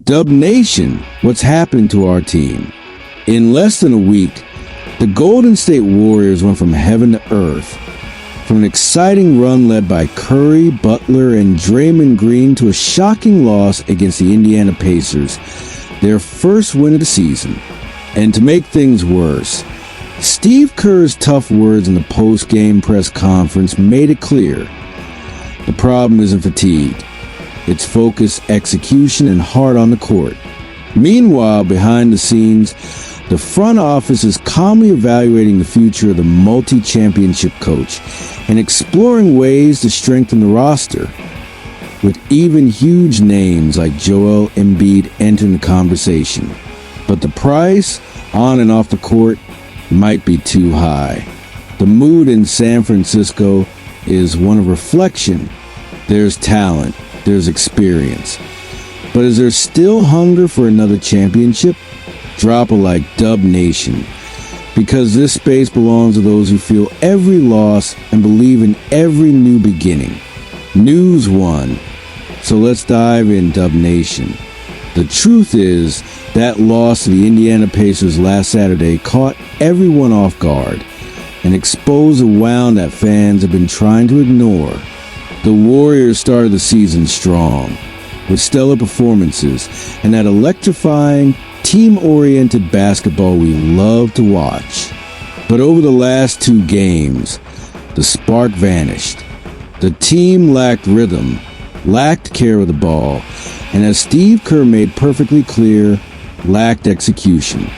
Dub Nation, what's happened to our team? In less than a week, the Golden State Warriors went from heaven to earth. From an exciting run led by Curry, Butler, and Draymond Green to a shocking loss against the Indiana Pacers, their first win of the season. And to make things worse, Steve Kerr's tough words in the post-game press conference made it clear. The problem isn't fatigue. It's focus, execution, and heart on the court. Meanwhile, behind the scenes, the front office is calmly evaluating the future of the multi-championship coach and exploring ways to strengthen the roster, with even huge names like Joel Embiid entering the conversation. But the price, on and off the court, might be too high. The mood in San Francisco is one of reflection. There's talent, there's experience. But is there still hunger for another championship? Drop a like, Dub Nation, because this space belongs to those who feel every loss and believe in every new beginning. News 1. So let's dive in, Dub Nation. The truth is, that loss to the Indiana Pacers last Saturday caught everyone off guard and exposed a wound that fans have been trying to ignore. The Warriors started the season strong, with stellar performances and that electrifying, team-oriented basketball we love to watch. But over the last 2 games, the spark vanished. The team lacked rhythm, lacked care of the ball, and as Steve Kerr made perfectly clear, lacked execution.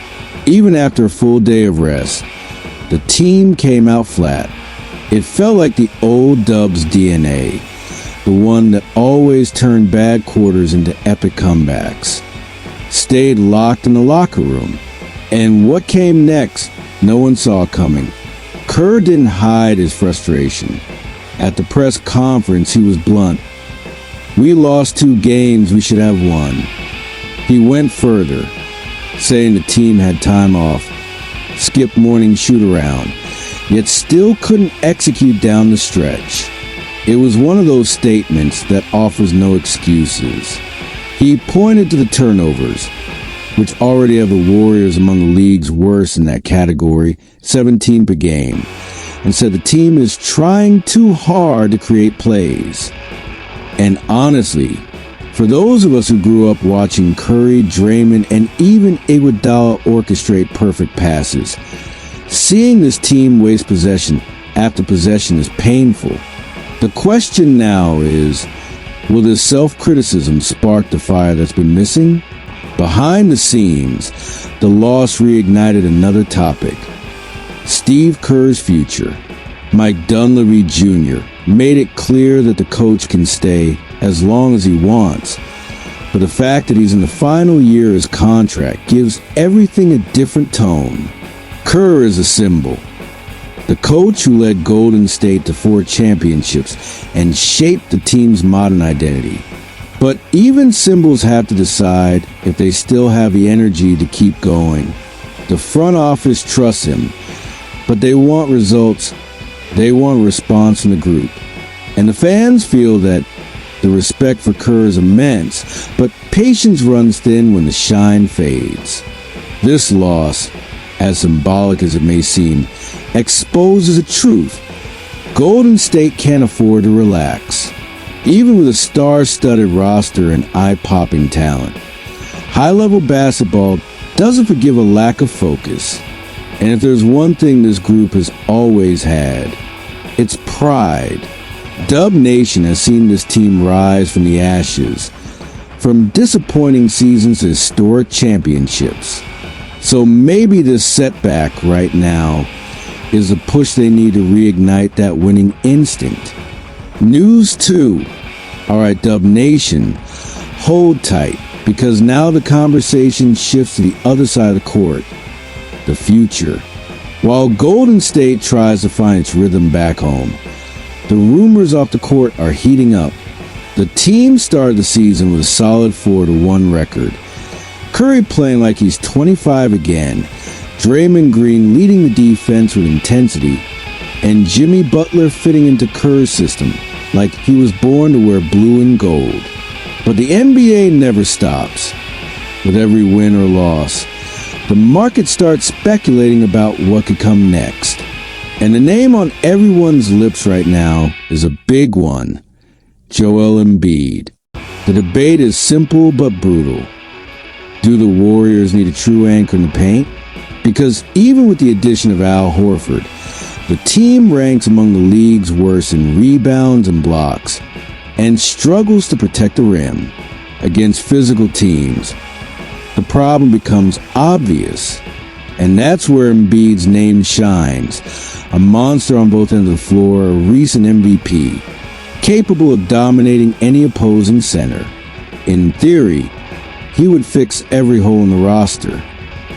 Even after a full day of rest, the team came out flat. It felt like the old Dubs DNA, the one that always turned bad quarters into epic comebacks. Stayed locked in the locker room. And what came next, no one saw coming. Kerr didn't hide his frustration. At the press conference, he was blunt. We lost 2 games we should have won. He went further, saying the team had time off, skipped morning shoot-around, yet still couldn't execute down the stretch. It was one of those statements that offers no excuses. He pointed to the turnovers, which already have the Warriors among the league's worst in that category, 17 per game, and said the team is trying too hard to create plays. And honestly, for those of us who grew up watching Curry, Draymond, and even Iguodala orchestrate perfect passes, seeing this team waste possession after possession is painful. The question now is, will this self-criticism spark the fire that's been missing? Behind the scenes, the loss reignited another topic. Steve Kerr's future. Mike Dunleavy Jr. made it clear that the coach can stay as long as he wants. But the fact that he's in the final year of his contract gives everything a different tone. Kerr is a symbol. The coach who led Golden State to 4 championships and shaped the team's modern identity. But even symbols have to decide if they still have the energy to keep going. The front office trusts him, but they want results. They want a response from the group. And the fans feel that the respect for Kerr is immense, but patience runs thin when the shine fades. This loss, as symbolic as it may seem, exposes a truth. Golden State can't afford to relax, even with a star-studded roster and eye-popping talent. High-level basketball doesn't forgive a lack of focus. And if there's one thing this group has always had, it's pride. Dub Nation has seen this team rise from the ashes, from disappointing seasons to historic championships. So maybe this setback right now is the push they need to reignite that winning instinct. News 2. All right, Dub Nation, hold tight, because now the conversation shifts to the other side of the court, the future. While Golden State tries to find its rhythm back home, the rumors off the court are heating up. The team started the season with a solid 4-1 record. Curry playing like he's 25 again, Draymond Green leading the defense with intensity, and Jimmy Butler fitting into Kerr's system like he was born to wear blue and gold. But the NBA never stops. with every win or loss, the market starts speculating about what could come next. And the name on everyone's lips right now is a big one: Joel Embiid. The debate is simple but brutal. Do the Warriors need a true anchor in the paint? Because even with the addition of Al Horford, the team ranks among the league's worst in rebounds and blocks, and struggles to protect the rim against physical teams. The problem becomes obvious, and that's where Embiid's name shines. A monster on both ends of the floor, a recent MVP, capable of dominating any opposing center. In theory, he would fix every hole in the roster.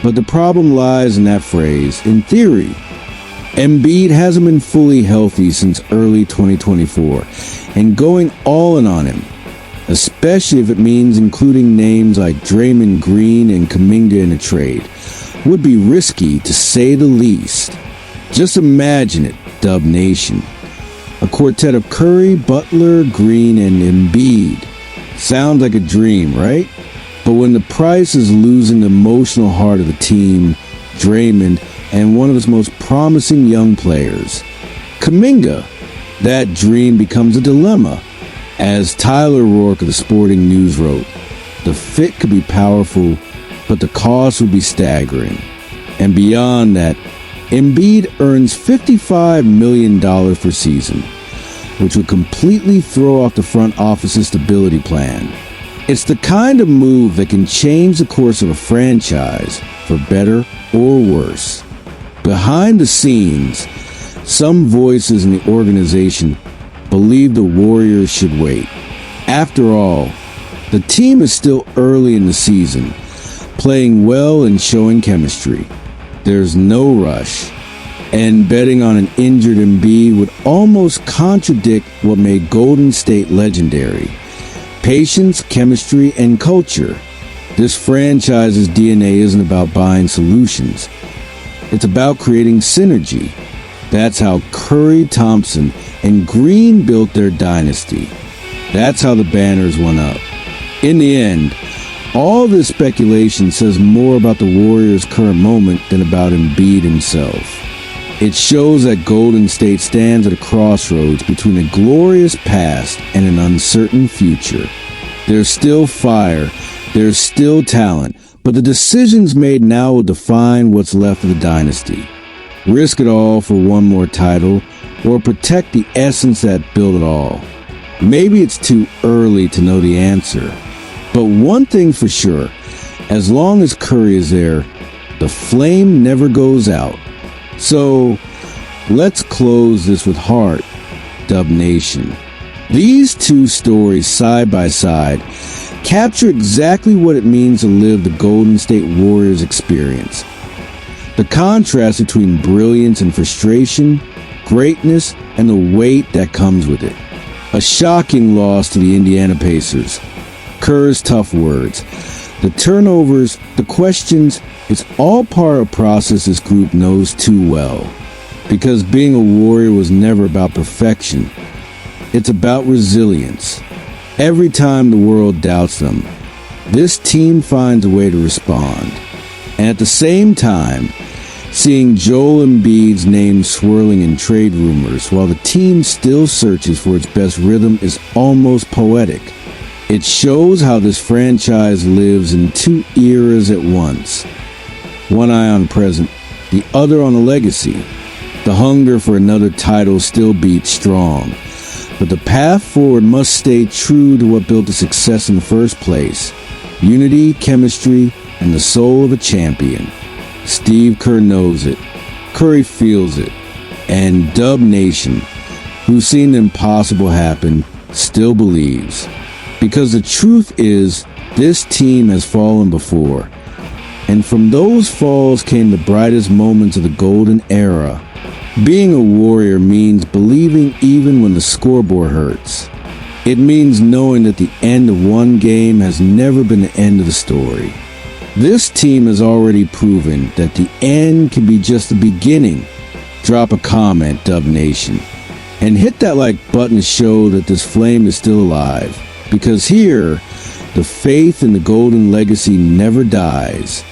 But the problem lies in that phrase, in theory. Embiid hasn't been fully healthy since early 2024, and going all in on him, especially if it means including names like Draymond Green and Kuminga in a trade, would be risky to say the least. Just imagine it, Dub Nation. A quartet of Curry, Butler, Green, and Embiid. Sounds like a dream, right? But when the price is losing the emotional heart of the team, Draymond, and one of its most promising young players, Kuminga, that dream becomes a dilemma. As Tyler Rourke of the Sporting News wrote, the fit could be powerful, but the cost would be staggering. And beyond that, Embiid earns $55 million per season, which would completely throw off the front office's stability plan. It's the kind of move that can change the course of a franchise, for better or worse. Behind the scenes, some voices in the organization believe the Warriors should wait. After all, the team is still early in the season, playing well and showing chemistry. There's no rush, and betting on an injured Embiid would almost contradict what made Golden State legendary: patience, chemistry, and culture. This franchise's DNA isn't about buying solutions. It's about creating synergy. That's how Curry, Thompson, and Green built their dynasty. That's how the banners went up. In the end, all this speculation says more about the Warriors' current moment than about Embiid himself. It shows that Golden State stands at a crossroads between a glorious past and an uncertain future. There's still fire, there's still talent, but the decisions made now will define what's left of the dynasty. Risk it all for one more title, or protect the essence that built it all. Maybe it's too early to know the answer, but one thing for sure, as long as Curry is there, the flame never goes out. So, let's close this with heart, Dub Nation. These two stories side by side capture exactly what it means to live the Golden State Warriors experience. The contrast between brilliance and frustration, greatness, and the weight that comes with it. A shocking loss to the Indiana Pacers. Kerr's tough words. The turnovers, the questions, it's all part of a process this group knows too well. Because being a Warrior was never about perfection. It's about resilience. Every time the world doubts them, this team finds a way to respond. And at the same time, seeing Joel Embiid's name swirling in trade rumors while the team still searches for its best rhythm is almost poetic. It shows how this franchise lives in two eras at once. One eye on the present, the other on the legacy. The hunger for another title still beats strong, but the path forward must stay true to what built the success in the first place: unity, chemistry, and the soul of a champion. Steve Kerr knows it, Curry feels it, and Dub Nation, who's seen the impossible happen, still believes. Because the truth is, this team has fallen before, and from those falls came the brightest moments of the golden era. Being a Warrior means believing even when the scoreboard hurts. It means knowing that the end of one game has never been the end of the story. This team has already proven that the end can be just the beginning. Drop a comment, Dub Nation, and hit that like button to show that this flame is still alive. Because here, The faith in the Golden legacy never dies.